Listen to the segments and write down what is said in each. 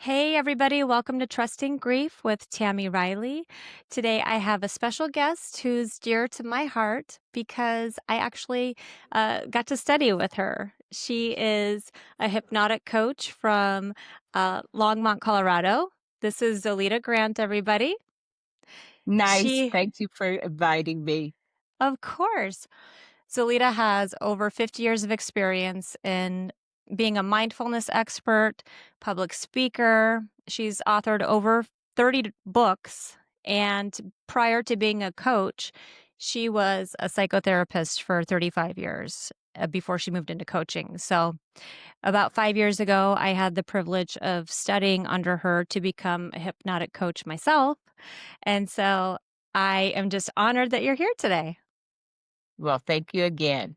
Hey, everybody, welcome to Trusting Grief with Tami Riley. Today, I have a special guest who's dear to my heart because I actually got to study with her. She is a hypnotic coach from Longmont, Colorado. This is Zoilita Grant, everybody. Nice. She, Thank you for inviting me. of course, Zoilita has over 50 years of experience in being a mindfulness expert, public speaker. She's authored over 30 books. And prior to being a coach, she was a psychotherapist for 35 years before she moved into coaching. So, about 5 years ago, I had the privilege of studying under her to become a hypnotic coach myself. And so, I am just honored that you're here today. Well, thank you again.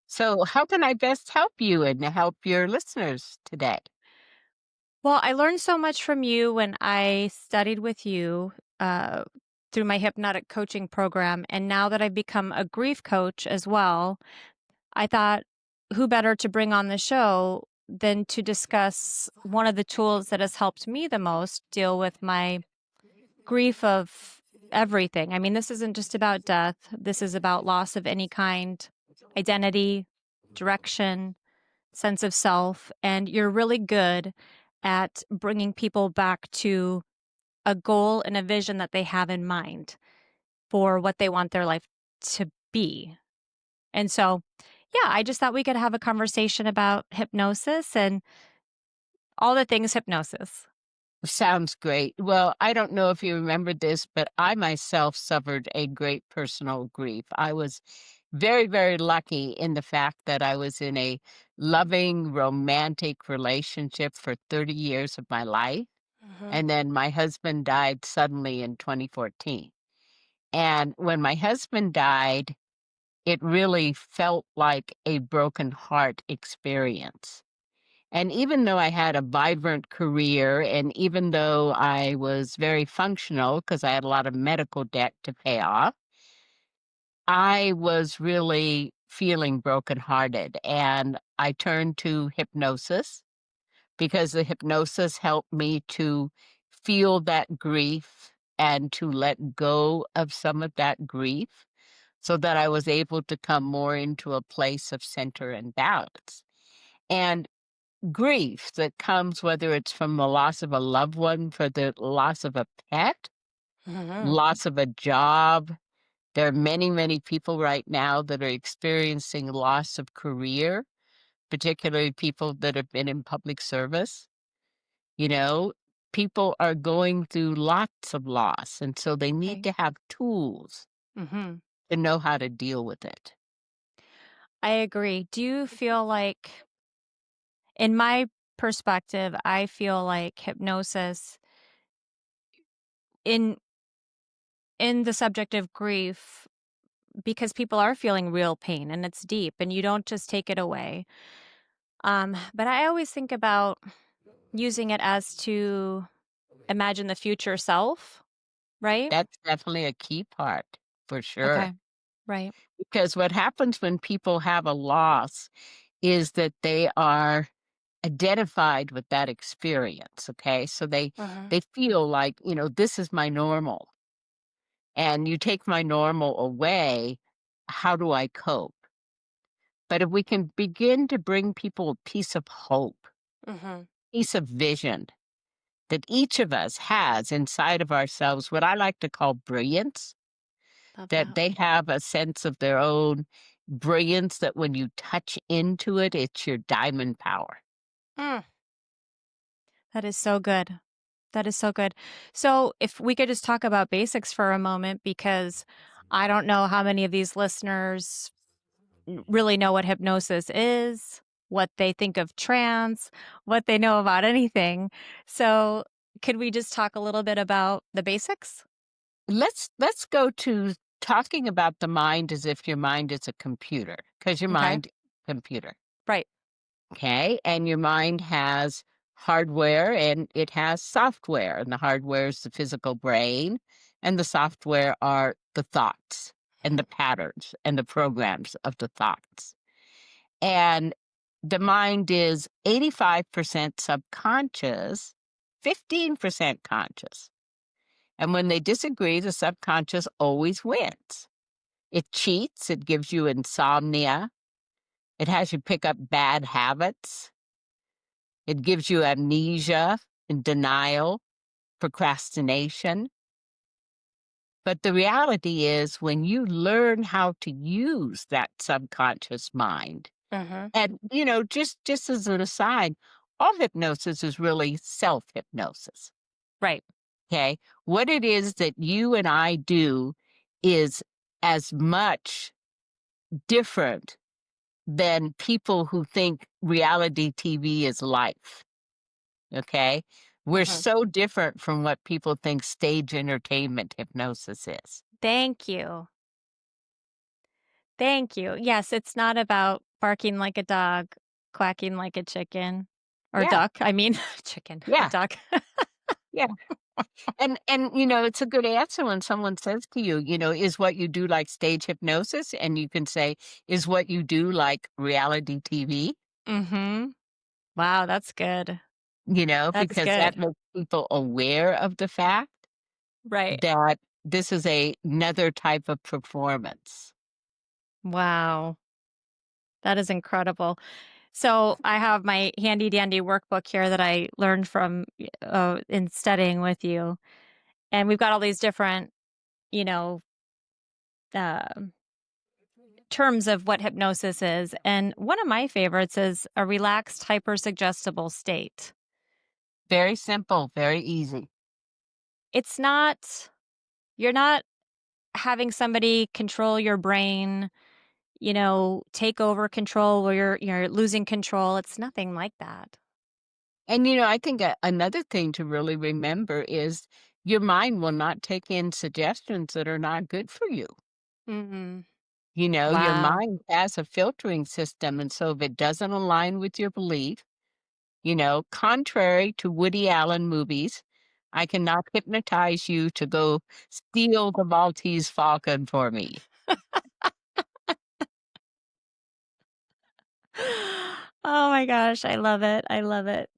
So, how can I best help you and help your listeners today? Well, I learned so much from you when I studied with you uh, through my hypnotic coaching program. And now that I've become a grief coach as well, I thought who better to bring on the show than to discuss one of the tools that has helped me the most deal with my grief of everything. I mean, this isn't just about death, this is about loss of any kind, identity, direction, sense of self, and you're really good at bringing people back to a goal and a vision that they have in mind for what they want their life to be. And so, yeah, I just thought we could have a conversation about hypnosis and all the things hypnosis. Sounds great. Well, I don't know if you remember this, but I myself suffered a great personal grief. I was very, very lucky in the fact that I was in a loving, romantic relationship for 30 years of my life. Mhm. And then my husband died suddenly in 2014. And when my husband died, it really felt like a broken heart experience. And even though I had a vibrant career, and even though I was very functional because I had a lot of medical debt to pay off, I was really feeling brokenhearted. And I turned to hypnosis because the hypnosis helped me to feel that grief and to let go of some of that grief so that I was able to come more into a place of center and balance. And grief that comes, whether it's from the loss of a loved one, for the loss of a pet, Mhm. loss of a job. There are many, many people right now that are experiencing loss of career, particularly people that have been in public service. You know, people are going through lots of loss, and so they need Right. to have tools Mhm. to know how to deal with it. I agree. Do you feel like, in my perspective, I feel like hypnosis in the subject of grief, because people are feeling real pain and it's deep and you don't just take it away. But I always think about using it as to imagine the future self, right? That's definitely a key part for sure. Okay. Right. Because what happens when people have a loss is that they are identified with that experience, okay? So Uh-huh. they feel like, this is my normal. And you take my normal away, how do I cope? But if we can begin to bring people a piece of hope, Mhm. piece of vision that each of us has inside of ourselves, what I like to call brilliance, Love that that. they have a sense of their own brilliance, that when you touch into it, it's your diamond power. Mm, that is so good. That is so good. So, if we could just talk about basics for a moment, because I don't know how many of these listeners really know what hypnosis is, what they think of trance, what they know about anything. So, could we just talk a little bit about the basics? Let's go to talking about the mind as if your mind is a computer, because your Okay. mind computer, Right. okay? And your mind has hardware and it has software, and the hardware is the physical brain, and the software are the thoughts and the patterns and the programs of the thoughts. And the mind is 85% subconscious 15% conscious. And when they disagree, the subconscious always wins. It cheats, it gives you insomnia, it has you pick up bad habits, it gives you amnesia and denial, procrastination. But the reality is, when you learn how to use that subconscious mind, Mhm. and just as an aside, all hypnosis is really self hypnosis. Right. Okay. What it is that you and I do is as much different than people who think reality TV is life. Okay. We're Mhm. so different from what people think stage entertainment hypnosis is. Thank you. Thank you. Yes, it's not about barking like a dog, quacking like a chicken or Yeah. duck. I mean, chicken, a Yeah. duck. Yeah. And it's a good answer when someone says to you, is what you do like stage hypnosis? And you can say, is what you do like reality TV? Mhm. Wow, that's good. That's Because that good. makes people aware of the fact Right. that this is another type of performance. Wow. That is incredible. So I have my handy dandy workbook here that I learned from in studying with you. And we've got all these different, you know, uh, terms of what hypnosis is. And one of my favorites is a relaxed, hypersuggestible state. Very simple, very easy. It's not, you're not having somebody control your brain, take over control where you're losing control. It's nothing like that. And I think another thing to really remember is your mind will not take in suggestions that are not good for you. Mm. Your Wow. mind has a filtering system. And so if it doesn't align with your belief, contrary to Woody Allen movies, I cannot hypnotize you to go steal the Maltese Falcon for me. Oh my gosh, I love it. I love it.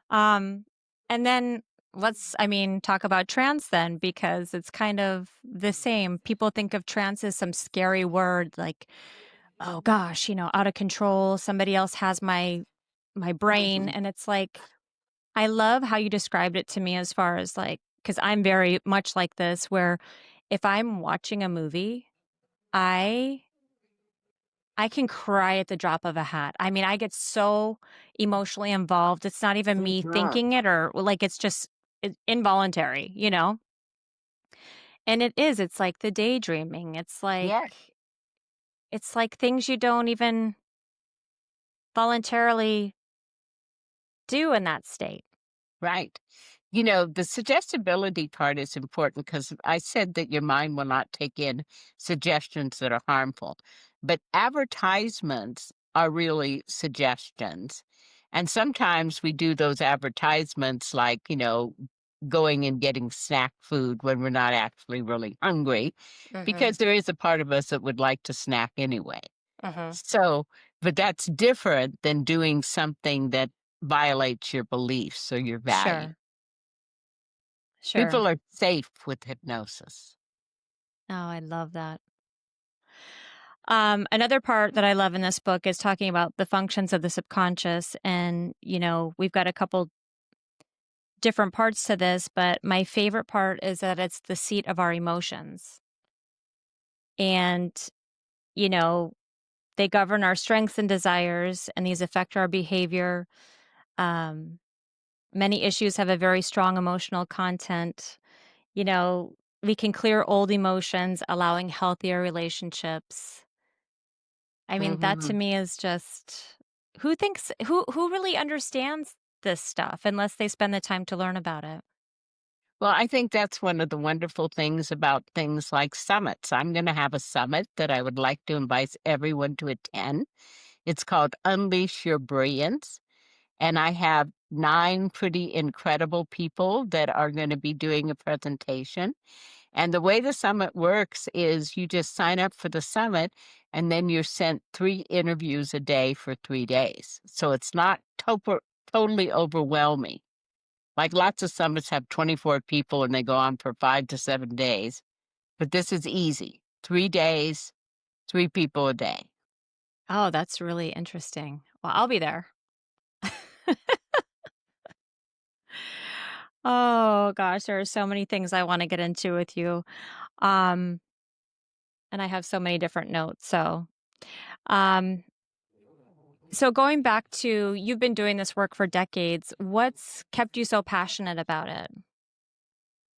Um, and then talk about trance then, because it's kind of the same. People think of trance as some scary word like, oh gosh, out of control. Somebody else has my brain. Mhm. And it's like, I love how you described it to me as far as like, because I'm very much like this, where if I'm watching a movie, I I can cry at the drop of a hat. I mean, I get so emotionally involved. It's not even me Mhm. thinking it or like it's just involuntary. And it is. It's like the daydreaming. Yeah, It's like things you don't even voluntarily do in that state. right. The suggestibility part is important because I said that your mind will not take in suggestions that are harmful. But advertisements are really suggestions. And sometimes we do those advertisements like, going and getting snack food when we're not actually really hungry, Mhm. because there is a part of us that would like to snack anyway. Mhm. So, but that's different than doing something that violates your beliefs or your value. Sure. Sure. People are safe with hypnosis. Oh, I love that. Another part that I love in this book is talking about the functions of the subconscious. And, we've got a couple different parts to this, but my favorite part is that it's the seat of our emotions. And, you know, they govern our strengths and desires, and these affect our behavior. Um, Many issues have a very strong emotional content. You know, we can clear old emotions, allowing healthier relationships. I mean, that to Mhm. me is just who really understands this stuff unless they spend the time to learn about it. Well, I think that's one of the wonderful things about things like summits. I'm going to have a summit that I would like to invite everyone to attend. It's called Unleash Your Brilliance. And I have 9 pretty incredible people that are going to be doing a presentation. And the way the summit works is you just sign up for the summit and then you're sent 3 interviews a day for 3 days. So it's not totally overwhelming. Like lots of summits have 24 people and they go on for 5 to 7 days, but this is easy. 3 days, 3 people a day. Oh, that's really interesting. Well, I'll be there. Oh gosh, there are so many things I wanna get into with you. Um, and I have so many different notes. Um, so going back to you've been doing this work for decades. What's kept you so passionate about it?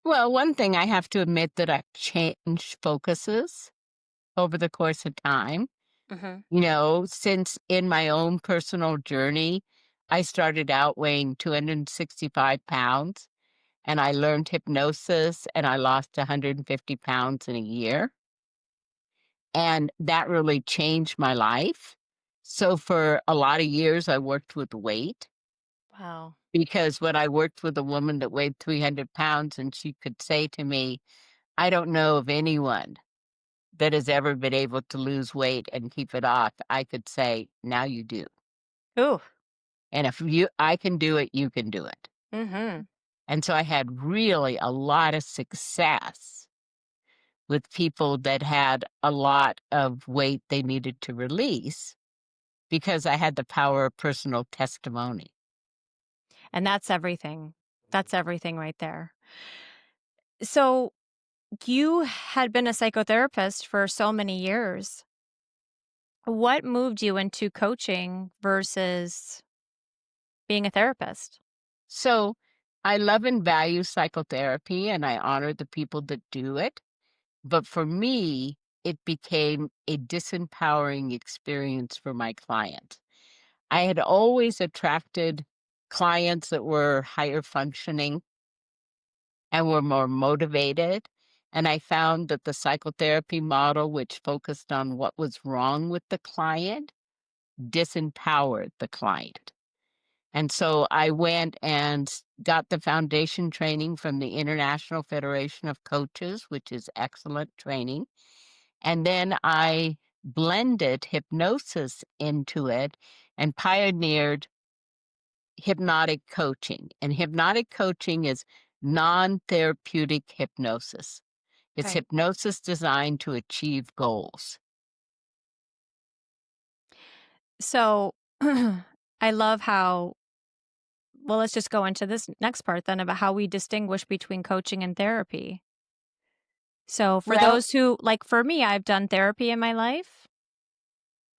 Well, one thing I have to admit that I've changed focuses over the course of time. Mhm. Since in my own personal journey, I started out weighing 265 pounds and I learned hypnosis and I lost 150 pounds in a year. And that really changed my life. So for a lot of years, I worked with weight Wow. because when I worked with a woman that weighed 300 pounds and she could say to me, I don't know of anyone that has ever been able to lose weight and keep it off, I could say, now you do. Ooh. And if I can do it, you can do it. Mhm. And so I had really a lot of success with people that had a lot of weight they needed to release because I had the power of personal testimony. And that's everything. That's everything right there. So, you had been a psychotherapist for so many years. What moved you into coaching versus being a therapist? So I love and value psychotherapy and I honor the people that do it. But for me, it became a disempowering experience for my clients. I had always attracted clients that were higher functioning and were more motivated. And I found that the psychotherapy model, which focused on what was wrong with the client, disempowered the client. And so I went and got the foundation training from the International Federation of Coaches, which is excellent training. And then I blended hypnosis into it and pioneered hypnotic coaching. And hypnotic coaching is non therapeutic hypnosis, it's Okay. hypnosis designed to achieve goals. So, I love how well, let's just go into this next part then about how we distinguish between coaching and therapy. So, for Well, those who like for me, I've done therapy in my life.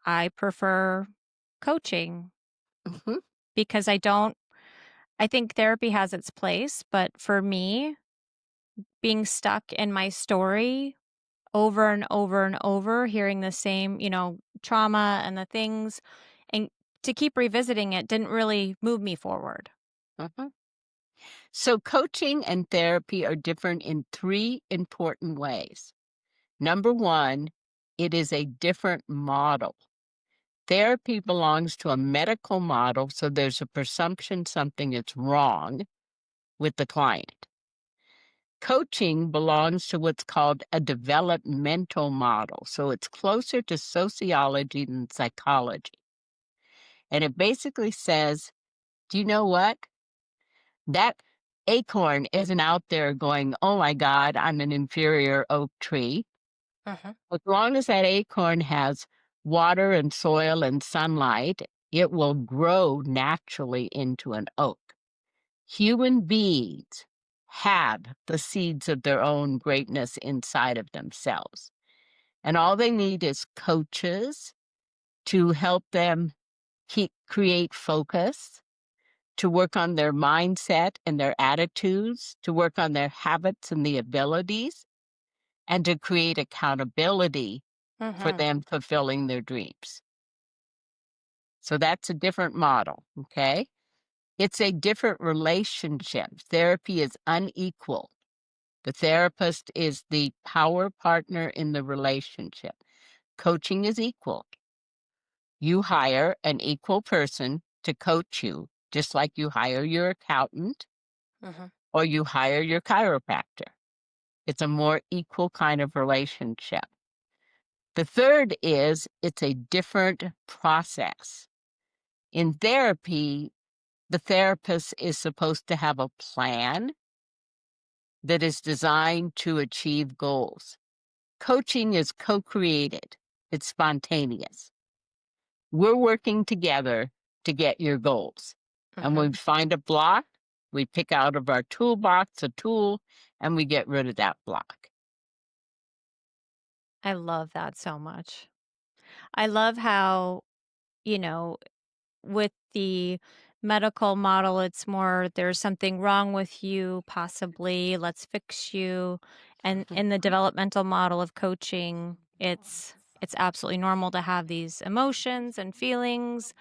I prefer coaching mhm, because I think therapy has its place, but for me, being stuck in my story over and over and over, hearing the same, trauma and the things, and to keep revisiting it didn't really move me forward. mhm. So, coaching and therapy are different in three important ways. Number one, it is a different model. Therapy belongs to a medical model, so there's a presumption something is wrong with the client. Coaching belongs to what's called a developmental model, so it's closer to sociology than psychology. And it basically says, do you know what? That acorn isn't out there going, oh my God, I'm an inferior oak tree. Mhm. As long as that acorn has water and soil and sunlight, it will grow naturally into an oak. Human beings have the seeds of their own greatness inside of themselves. And all they need is coaches to help them create focus, to work on their mindset and their attitudes, to work on their habits and the abilities, and to create accountability for Mhm. them fulfilling their dreams. So that's a different model, okay? It's a different relationship. Therapy is unequal. The therapist is the power partner in the relationship. Coaching is equal. You hire an equal person to coach you, just like you hire your accountant Mhm. or you hire your chiropractor. It's a more equal kind of relationship. The third is it's a different process. In therapy, The therapist is supposed to have a plan that is designed to achieve goals. Coaching is co-created. It's spontaneous. We're working together to get your goals. And when we Mhm. find a block, we pick out of our toolbox a tool and we get rid of that block. I love that so much. I love how, you know, with the medical model, it's more there's something wrong with you, possibly, let's fix you. And in the developmental model of coaching, it's absolutely normal to have these emotions and feelings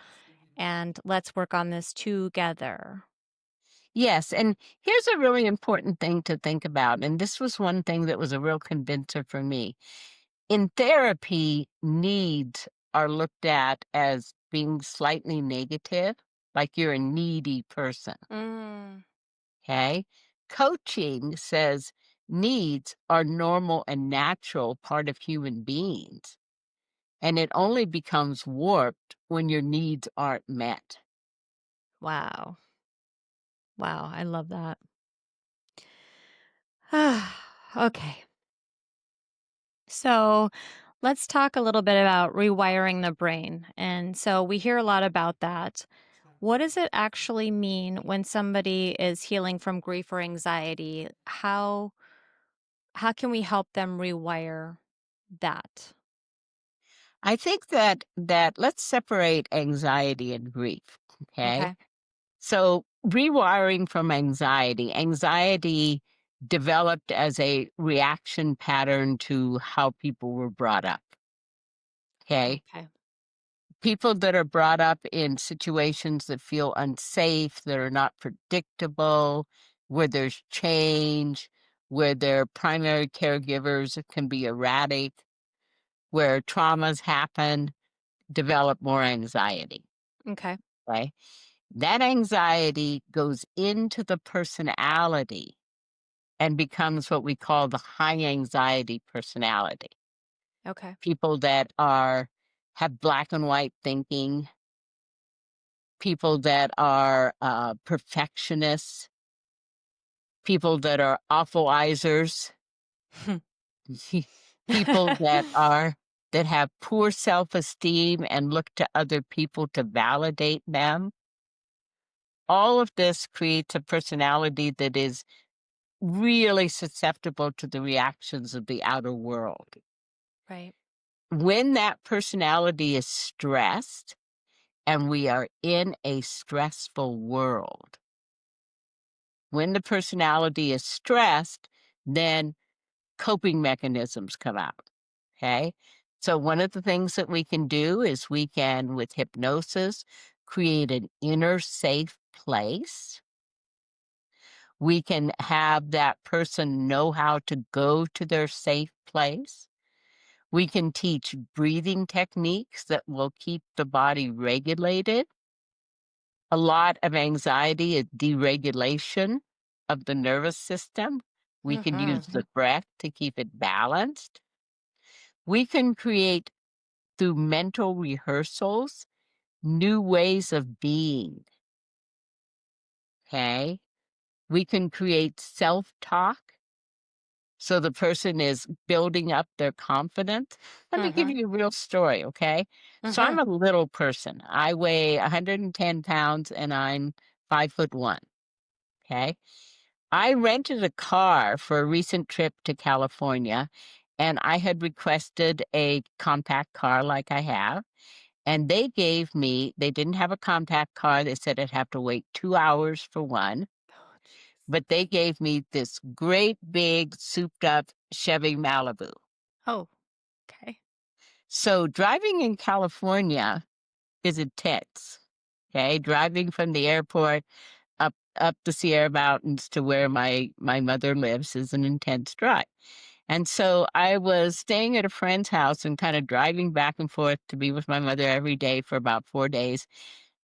and let's work on this together. Yes, and here's a really important thing to think about, and this was one thing that was a real convincer for me. In therapy, needs are looked at as being slightly negative, like you're a needy person, Mm, okay? Coaching says needs are normal and natural part of human beings, and it only becomes warped when your needs aren't met. wow. Wow, I love that. Okay. So let's talk a little bit about rewiring the brain. And so we hear a lot about that. What does it actually mean when somebody is healing from grief or anxiety? How can we help them rewire that? I think that let's separate anxiety and grief, okay? Okay. So, rewiring from anxiety. Anxiety developed as a reaction pattern to how people were brought up. Okay. Okay. People that are brought up in situations that feel unsafe, that are not predictable, where there's change, where their primary caregivers can be erratic, where traumas happen, develop more anxiety. Okay. Right. That anxiety goes into the personality and becomes what we call the high anxiety personality. Okay. People that are have black and white thinking, people that are perfectionists, people that are awfulizers, people that have poor self-esteem and look to other people to validate them. All of this creates a personality that is really susceptible to the reactions of the outer world. Right. When that personality is stressed, and we are in a stressful world, when the personality is stressed, then coping mechanisms come out. Okay. So, one of the things that we can do is we can, with hypnosis, create an inner safe place. We can have that person know how to go to their safe place. We can teach breathing techniques that will keep the body regulated. A lot of anxiety is deregulation of the nervous system. We can use Mhm. the breath to keep it balanced. We can create, through mental rehearsals, new ways of being. Okay. We can create self talk. So the person is building up their confidence. Let me give Mhm. you a real story, okay? So I'm Mhm. a little person. I weigh 110 pounds and I'm 5'1". Okay. I rented a car for a recent trip to California and I had requested a compact car like I have. And they didn't have a compact car. They said I'd have to wait 2 hours for one, Oh, jeez. but they gave me this great big souped up Chevy Malibu. Oh, okay. So driving in California is intense. Okay, driving from the airport up the Sierra Mountains to where my mother lives is an intense drive. And so I was staying at a friend's house and kind of driving back and forth to be with my mother every day for about 4 days.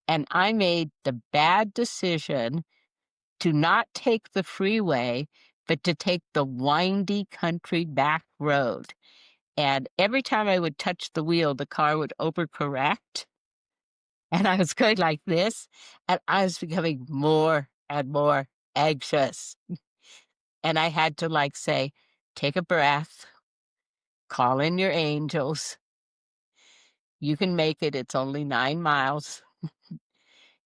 And I made the bad decision to not take the freeway, but to take the windy country back road. And every time I would touch the wheel, the car would overcorrect And I was going like this, and I was becoming more and more anxious. And I had to like say, take a breath, call in your angels. You can make it. It's only 9 miles.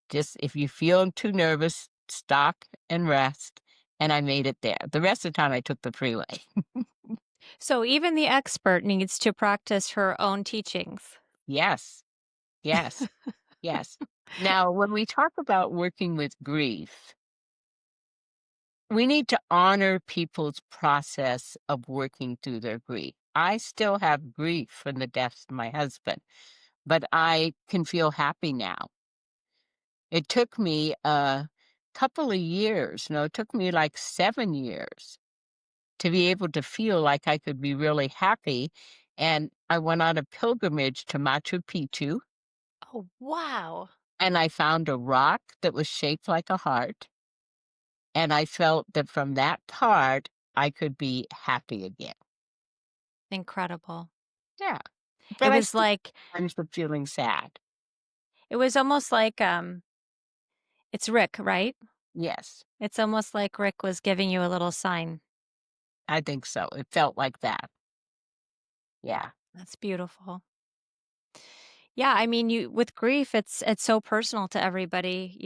Just if you feel too nervous, stop and rest. And I made it there. The rest of the time, I took the freeway. So even the expert needs to practice her own teachings. Yes, yes, yes. Now, when we talk about working with grief, we need to honor people's process of working through their grief. I still have grief from the death of my husband, but I can feel happy now. It took me a couple of years, no, it took me like 7 years to be able to feel like I could be really happy, and I went on a pilgrimage to Machu Picchu, Oh, wow. and I found a rock that was shaped like a heart, and I felt that from that part, I could be happy again. Incredible. Yeah, It but I was still like have times of feeling sad. it was almost like, it's Rick, right? Yes, It's almost like Rick was giving you a little sign. I think so. It felt like that. Yeah. That's beautiful. Yeah, I mean, you with grief, it's so personal to everybody,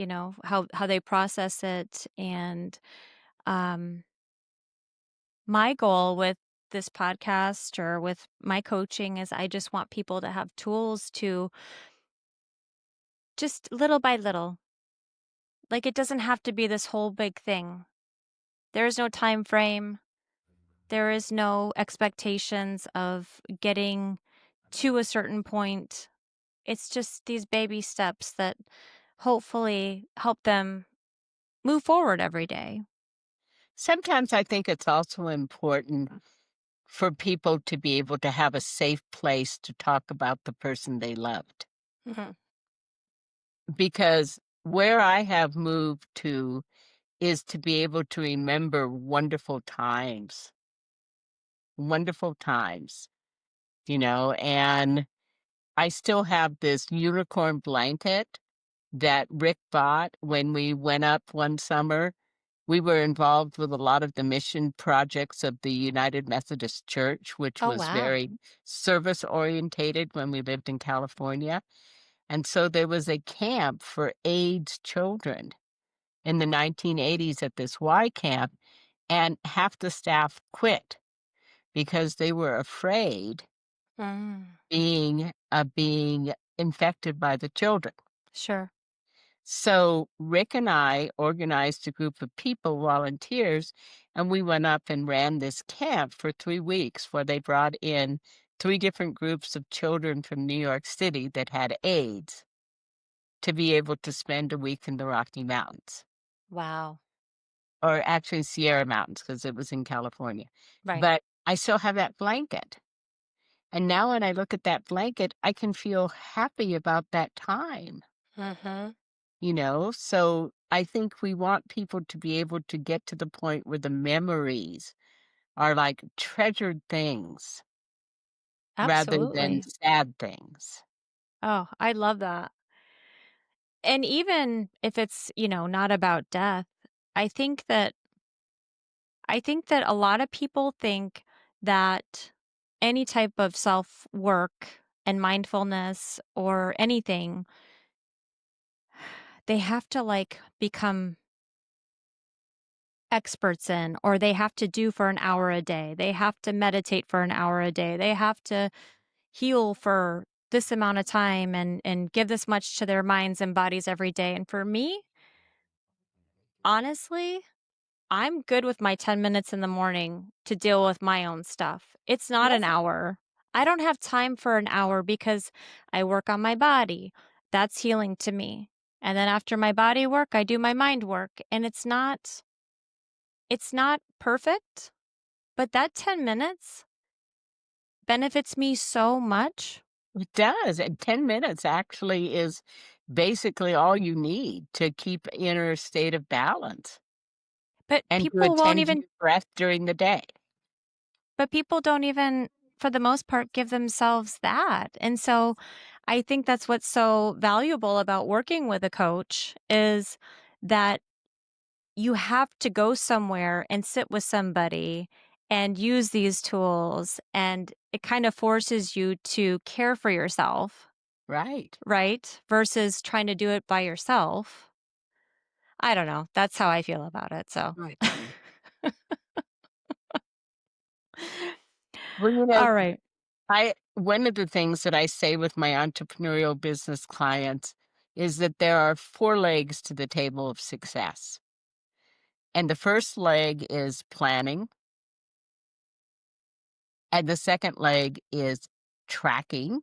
how they process it, and, um, my goal with this podcast or with my coaching is I just want people to have tools to just little by little. Like, it doesn't have to be this whole big thing. There is no time frame. There is no expectations of getting to a certain point. It's just these baby steps that hopefully help them move forward every day. Sometimes I think it's also important for people to be able to have a safe place to talk about the person they loved. Mhm. Because where I have moved to is to be able to remember wonderful times, and I still have this unicorn blanket that Rick bought when we went up one summer. We were involved with a lot of the mission projects of the United Methodist Church, which Oh, was wow. very service orientated when we lived in California. And so there was a camp for AIDS children in the 1980s at this Y camp, and half the staff quit because they were afraid Mm, being infected by the children. sure. So Rick and I organized a group of people, volunteers, and we went up and ran this camp for 3 weeks where they brought in three different groups of children from New York City that had AIDS to be able to spend a week in the Rocky Mountains, Wow. or actually Sierra Mountains because it was in California. Right. But I still have that blanket. And now when I look at that blanket, I can feel happy about that time. Mhm. So I think we want people to be able to get to the point where the memories are like treasured things rather than Absolutely. sad things. Oh, I love that. And even if it's, not about death, I think that I think that a lot of people think that any type of self-work and mindfulness or anything, they have to like become experts in, or they have to do for an hour a day. They have to meditate for an hour a day. They have to heal for this amount of time and give this much to their minds and bodies every day. And for me, honestly, I'm good with my 10 minutes in the morning to deal with my own stuff. It's not an Yes. hour. I don't have time for an hour because I work on my body. That's healing to me. And then after my body work, I do my mind work. And it's not perfect, but that 10 minutes benefits me so much. It does. And 10 minutes actually is basically all you need to keep inner state of balance But and to people won't attend to even your breath during the day. but people don't even, for the most part, give themselves that. And so I think that's what's so valuable about working with a coach is that you have to go somewhere and sit with somebody and use these tools, and it kind of forces you to care for yourself, Right. right? Versus trying to do it by yourself. I don't know. That's how I feel about it. So, Right. Well, all right. I one of the things that I say with my entrepreneurial business clients is that there are 4 legs to the table of success. And the first leg is planning, and the second leg is tracking,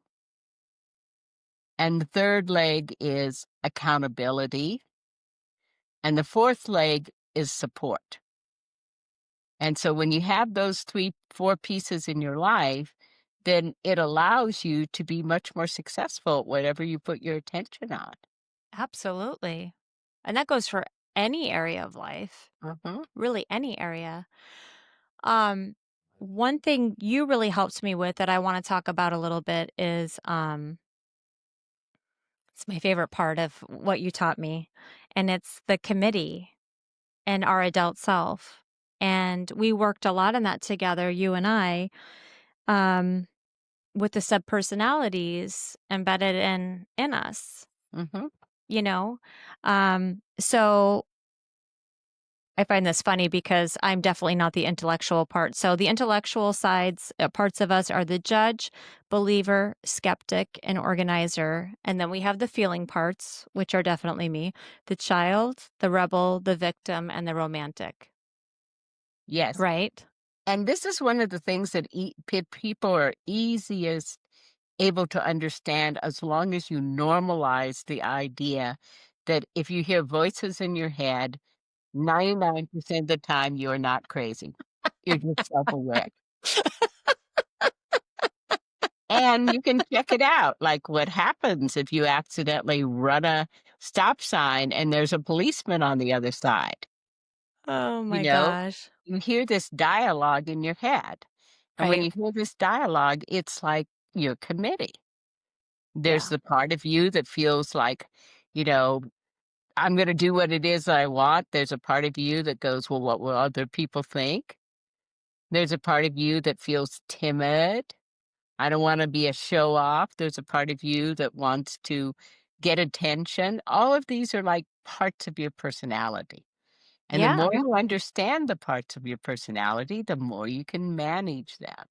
and the third leg is accountability, and the fourth leg is support. And so when you have those 3, 4 pieces in your life, then it allows you to be much more successful at whatever you put your attention on. Absolutely. And that goes for any area of life, Mhm. really any area. Um, one thing you really helped me with that I want to talk about a little bit is it's my favorite part of what you taught me, and it's the committee and our adult self. And we worked a lot on that together, you and I, um, with the subpersonalities embedded in us, Mhm. you know? So I find this funny because I'm definitely not the intellectual part. So the intellectual sides, parts of us are the judge, believer, skeptic, and organizer. And then we have the feeling parts, which are definitely me, the child, the rebel, the victim, and the romantic. Yes. Right? And this is one of the things that people are easiest able to understand as long as you normalize the idea that if you hear voices in your head, 99% of the time you are not crazy. You're just self-aware. And you can check it out, like what happens if you accidentally run a stop sign and there's a policeman on the other side, Oh you my know? gosh. You hear this dialogue in your head. And when Right? you hear this dialogue, it's like your committee. There's Yeah. the part of you that feels like, you know, I'm gonna do what it is that I want. There's a part of you that goes, "Well, what will other people think?" There's a part of you that feels timid. I don't wanna be a show off. There's a part of you that wants to get attention. All of these are like parts of your personality. And the Yeah. more you understand the parts of your personality, the more you can manage them.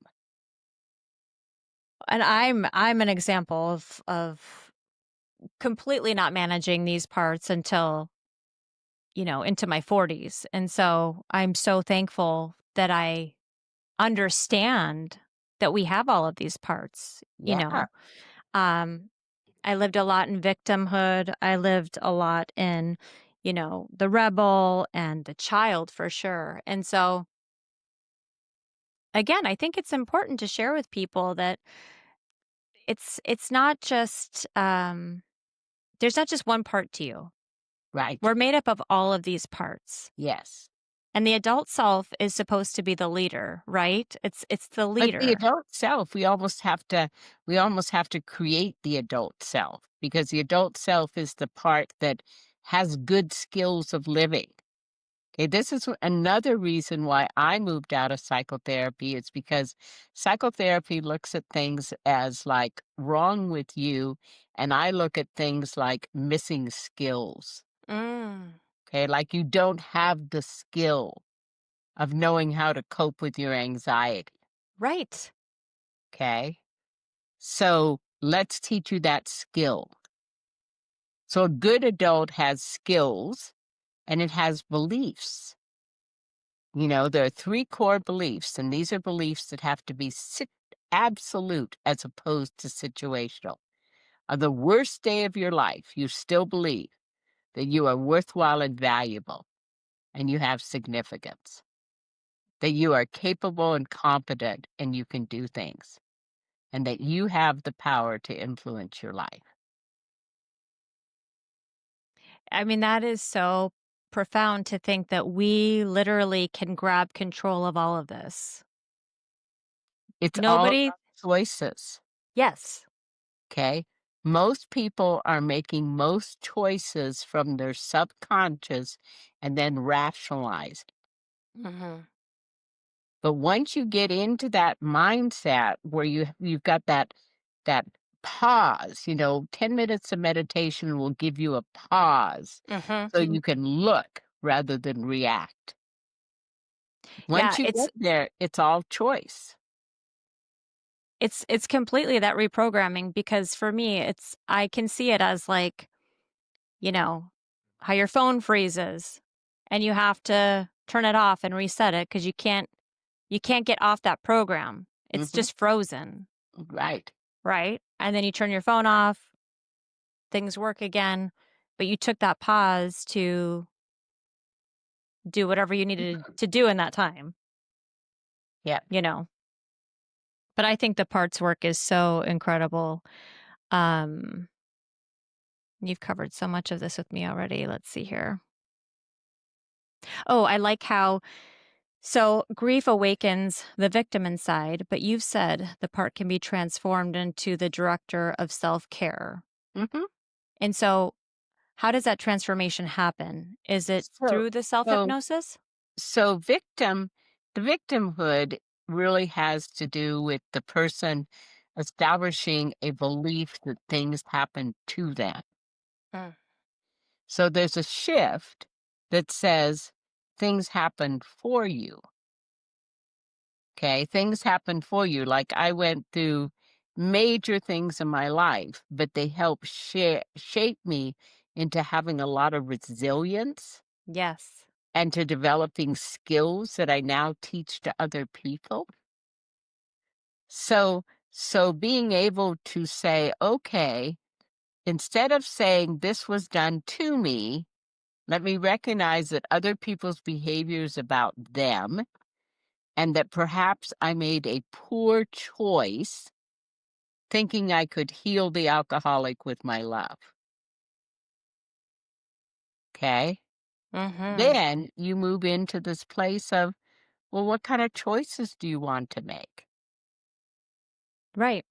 And I'm an example of completely not managing these parts until, into my 40s. And so I'm so thankful that I understand that we have all of these parts, you Yeah, know. Um, I lived a lot in victimhood. I lived a lot in, the rebel and the child for sure. And so again, I think it's important to share with people that it's not just there's not just one part to you. right. We're made up of all of these parts. Yes. And the adult self is supposed to be the leader, right? It's the But the leader. adult self, we almost have to create the adult self because the adult self is the part that has good skills of living. Okay, this is another reason why I moved out of psychotherapy is because psychotherapy looks at things as like wrong with you, and I look at things like missing skills. Mm, Okay, like you don't have the skill of knowing how to cope with your anxiety. right. Okay. So let's teach you that skill. So a good adult has skills and it has beliefs. There are 3 core beliefs, and these are beliefs that have to be absolute as opposed to situational. On the worst day of your life, you still believe that you are worthwhile and valuable and you have significance, that you are capable and competent and you can do things, and that you have the power to influence your life. I mean, that is so profound to think that we literally can grab control of all of this. It's all Nobody about choices. yes. Okay? Most people are making most choices from their subconscious and then rationalize. Mhm. But once you get into that mindset where you've got that pause, 10 minutes of meditation will give you a pause Mhm. so you can look rather than react. Yeah, Once you get there, it's all choice. it's completely that reprogramming because for me, I can see it as like, you know, how your phone freezes and you have to turn it off and reset it because you can't get off that program. It's Mhm. just frozen, Right. right? And then you turn your phone off, things work again, but you took that pause to do whatever you needed to do in that time, Yeah. you know. But I think the parts work is so incredible. Um you've covered so much of this with me already. Let's see here. Oh, I like how so grief awakens the victim inside, but you've said the part can be transformed into the director of self-care. Mhm. And so how does that transformation happen? Is it So through the so self-hypnosis? so the victimhood really has to do with the person establishing a belief that things happen to them. Mm. So there's a shift that says things happen for you. Okay. Things happen for you. Like I went through major things in my life, but they helped shape me into having a lot of resilience Yes. and to developing skills that I now teach to other people. So being able to say, okay, instead of saying this was done to me, let me recognize that other people's behavior is about them and that perhaps I made a poor choice thinking I could heal the alcoholic with my love. Okay. Mhm. Then you move into this place of, well, what kind of choices do you want to make? Right.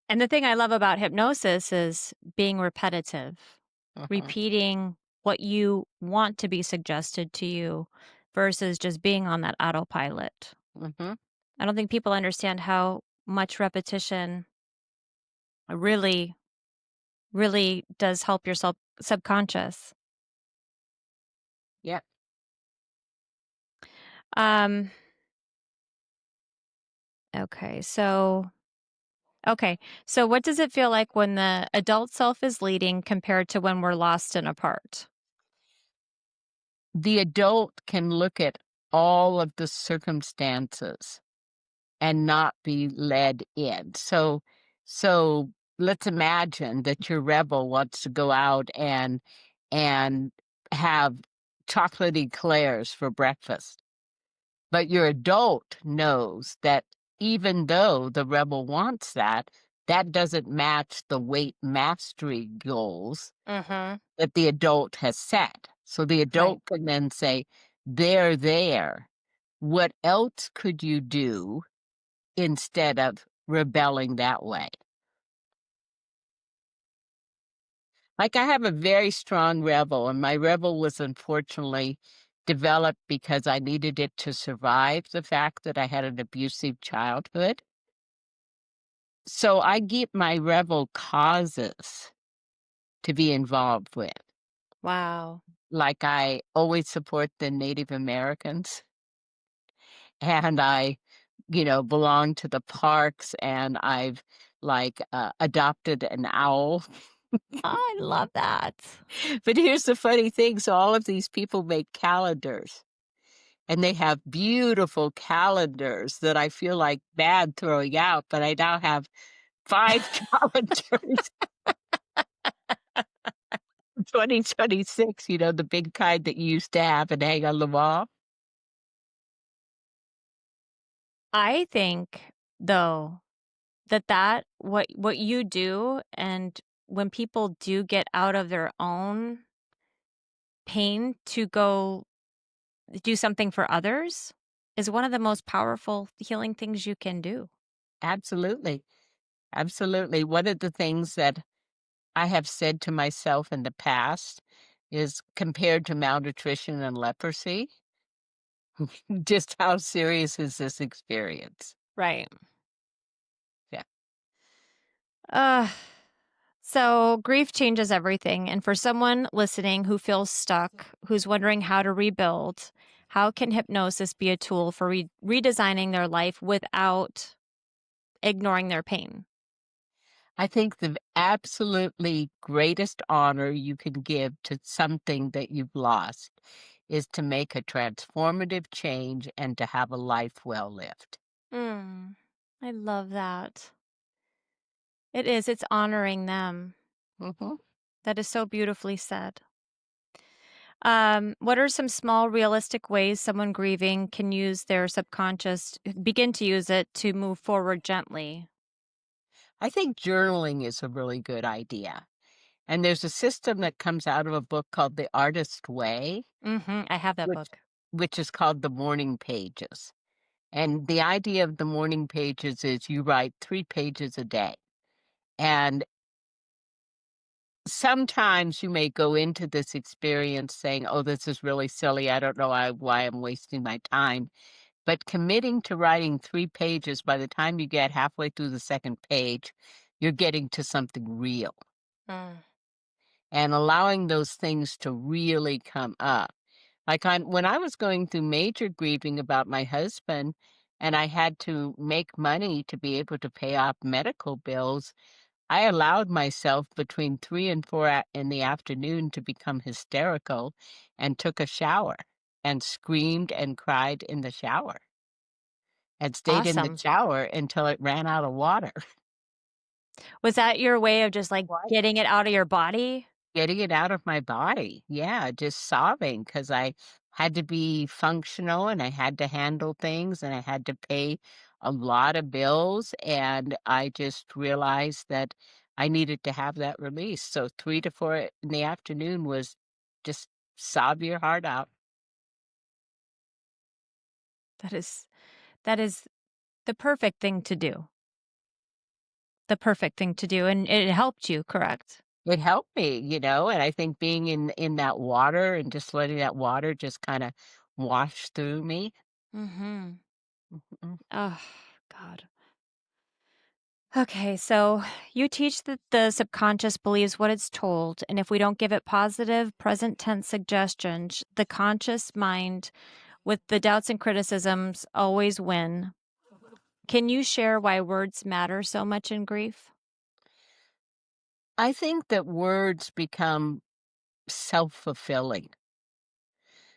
And the thing I love about hypnosis is being repetitive, Mhm, repeating what you want to be suggested to you versus just being on that autopilot. mhm. I don't think people understand how much repetition really, really does help your subconscious. Yep. Um, okay, so okay. So what does it feel like when the adult self is leading compared to when we're lost and apart? The adult can look at all of the circumstances and not be led in. So let's imagine that your rebel wants to go out and have chocolate eclairs for breakfast. But your adult knows that even though the rebel wants that, that doesn't match the weight mastery goals Mhm. that the adult has set. So the Right. adult can then say, they're there. What else could you do instead of rebelling that way? Like I have a very strong rebel, and my rebel was unfortunately developed because I needed it to survive the fact that I had an abusive childhood. So I get my rebel causes to be involved with. Wow. Like I always support the Native Americans and I belong to the parks and I've adopted an owl. I love that. But here's the funny thing. So all of these people make calendars and they have beautiful calendars that I feel like bad throwing out, but I now have 5 calendars. 2026, the big kind that you used to have and hang on the wall. I think, though, that what you do and when people do get out of their own pain to go do something for others is one of the most powerful healing things you can do. Absolutely. Absolutely. One of the things that I have said to myself in the past is compared to malnutrition and leprosy, just how serious is this experience? Right. Yeah. Uh, so grief changes everything. And for someone listening who feels stuck, who's wondering how to rebuild, how can hypnosis be a tool for redesigning their life without ignoring their pain? I think the absolutely greatest honor you can give to something that you've lost is to make a transformative change and to have a life well lived. Mm, I love that. It is. It's honoring them. Mhm. That is so beautifully said. What are some small, realistic ways someone grieving can use their subconscious, begin to use it to move forward gently? I think journaling is a really good idea. And there's a system that comes out of a book called The Artist Way, I have that which book. which is called the morning pages. And the idea of the morning pages is you write 3 pages a day. And sometimes you may go into this experience saying, "Oh, this is really silly. I don't know why I'm wasting my time." But committing to writing 3 pages, by the time you get halfway through the 2nd page, you're getting to something real, Mm. and allowing those things to really come up. Like, when I was going through major grieving about my husband, and I had to make money to be able to pay off medical bills, I allowed myself between 3 and 4 in the afternoon to become hysterical and took a shower and screamed and cried in the shower and stayed in the Awesome. shower until it ran out of water. Was that your way of just like What? getting it out of your body? Getting it out of my body. Yeah, just sobbing because I had to be functional and I had to handle things and I had to pay a lot of bills, and I just realized that I needed to have that release. So 3 to 4 in the afternoon was just sob your heart out. That is that is the perfect thing to do. The perfect thing to do, and it helped you, correct? It helped me, and I think being in that water and just letting that water just kinda wash through me. Mhm. Mhm. Oh, God. Okay, so you teach that the subconscious believes what it's told, and if we don't give it positive, present tense suggestions, the conscious mind with the doubts and criticisms always win. Can you share why words matter so much in grief? I think that words become self-fulfilling.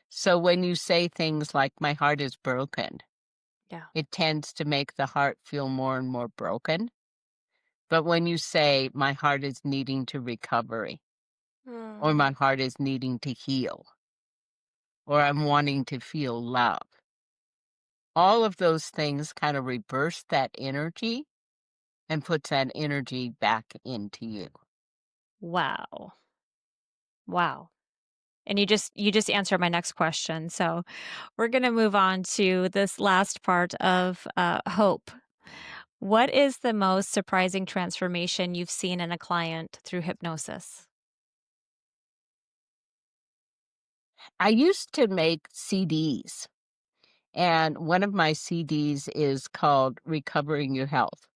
So when you say things like, "My heart is broken," Yeah. it tends to make the heart feel more and more broken. But when you say, "My heart is needing to recovery," or Mm. "My heart is needing to heal," or "I'm wanting to feel love," all of those things kind of reverse that energy and puts that energy back into you. Wow. Wow. And you just answered my next question. So we're going to move on to this last part of hope. What is the most surprising transformation you've seen in a client through hypnosis? I used to make CDs, and one of my CDs is called Recovering Your Health.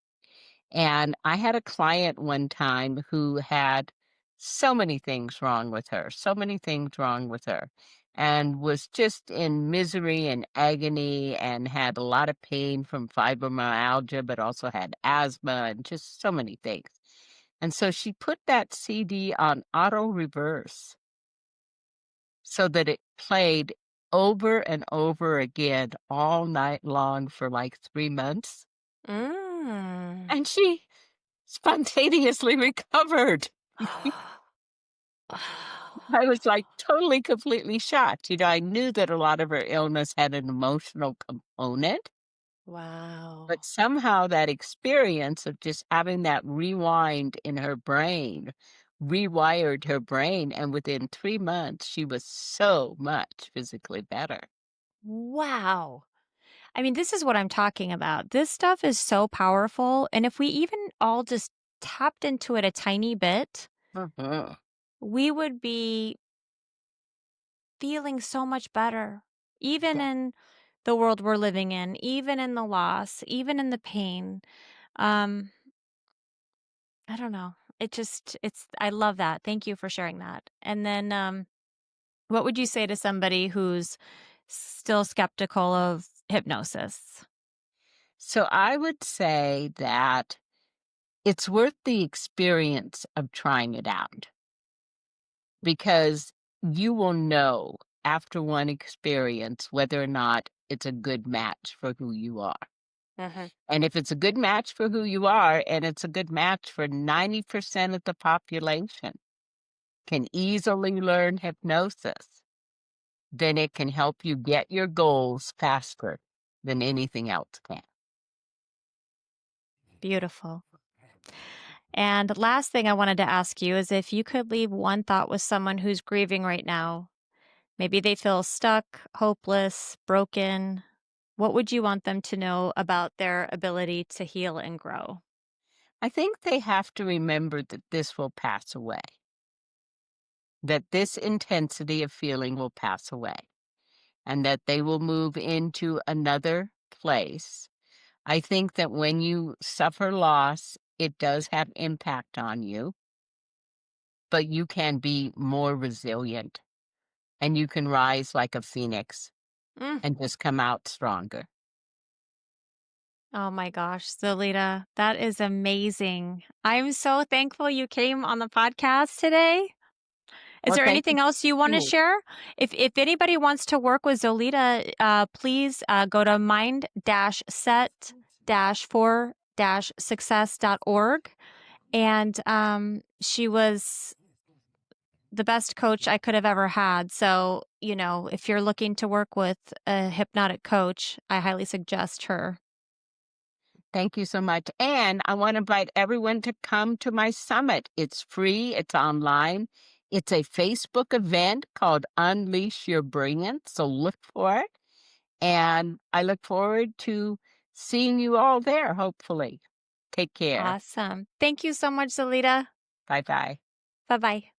And I had a client one time who had so many things wrong with her, so many things wrong with her, and was just in misery and agony and had a lot of pain from fibromyalgia, but also had asthma and just so many things. And so she put that CD on auto reverse so that it played over and over again all night long for like 3 months. Mm. And she spontaneously recovered. I was, like, totally, completely shocked. I knew that a lot of her illness had an emotional component, but Wow. somehow that experience of just having that rewind in her brain rewired her brain, and within 3 months, she was so much physically better. Wow. I mean, this is what I'm talking about. This stuff is so powerful. And if we even all just tapped into it a tiny bit, Mhm. we would be feeling so much better, even Yeah. in the world we're living in, even in the loss, even in the pain. Um, I don't know. I love that. Thank you for sharing that. And then, what would you say to somebody who's still skeptical of hypnosis? So I would say that it's worth the experience of trying it out because you will know after one experience whether or not it's a good match for who you are. Mhm. And if it's a good match for who you are, and it's a good match for 90% of the population can easily learn hypnosis, then it can help you get your goals faster than anything else can. Beautiful. And last thing I wanted to ask you is if you could leave one thought with someone who's grieving right now, maybe they feel stuck, hopeless, broken. What would you want them to know about their ability to heal and grow? I think they have to remember that this will pass away, that this intensity of feeling will pass away, and that they will move into another place. I think that when you suffer loss, it does have impact on you, but you can be more resilient and you can rise like a phoenix Mm. and just come out stronger. Oh my gosh, Zolita, that is amazing. I'm so thankful you came on the podcast today. Is Well, there thank you anything else you want to too. share? If anybody wants to work with Zolita, please go to mind-set-for-success.org. And she was the best coach I could have ever had. So, if you're looking to work with a hypnotic coach, I highly suggest her. Thank you so much. And I want to invite everyone to come to my summit. It's free, it's online. It's a Facebook event called Unleash Your Brilliance. So look for it. And I look forward to seeing you all there, hopefully. Take care. Awesome. Thank you so much, Zolita. Bye bye. Bye bye.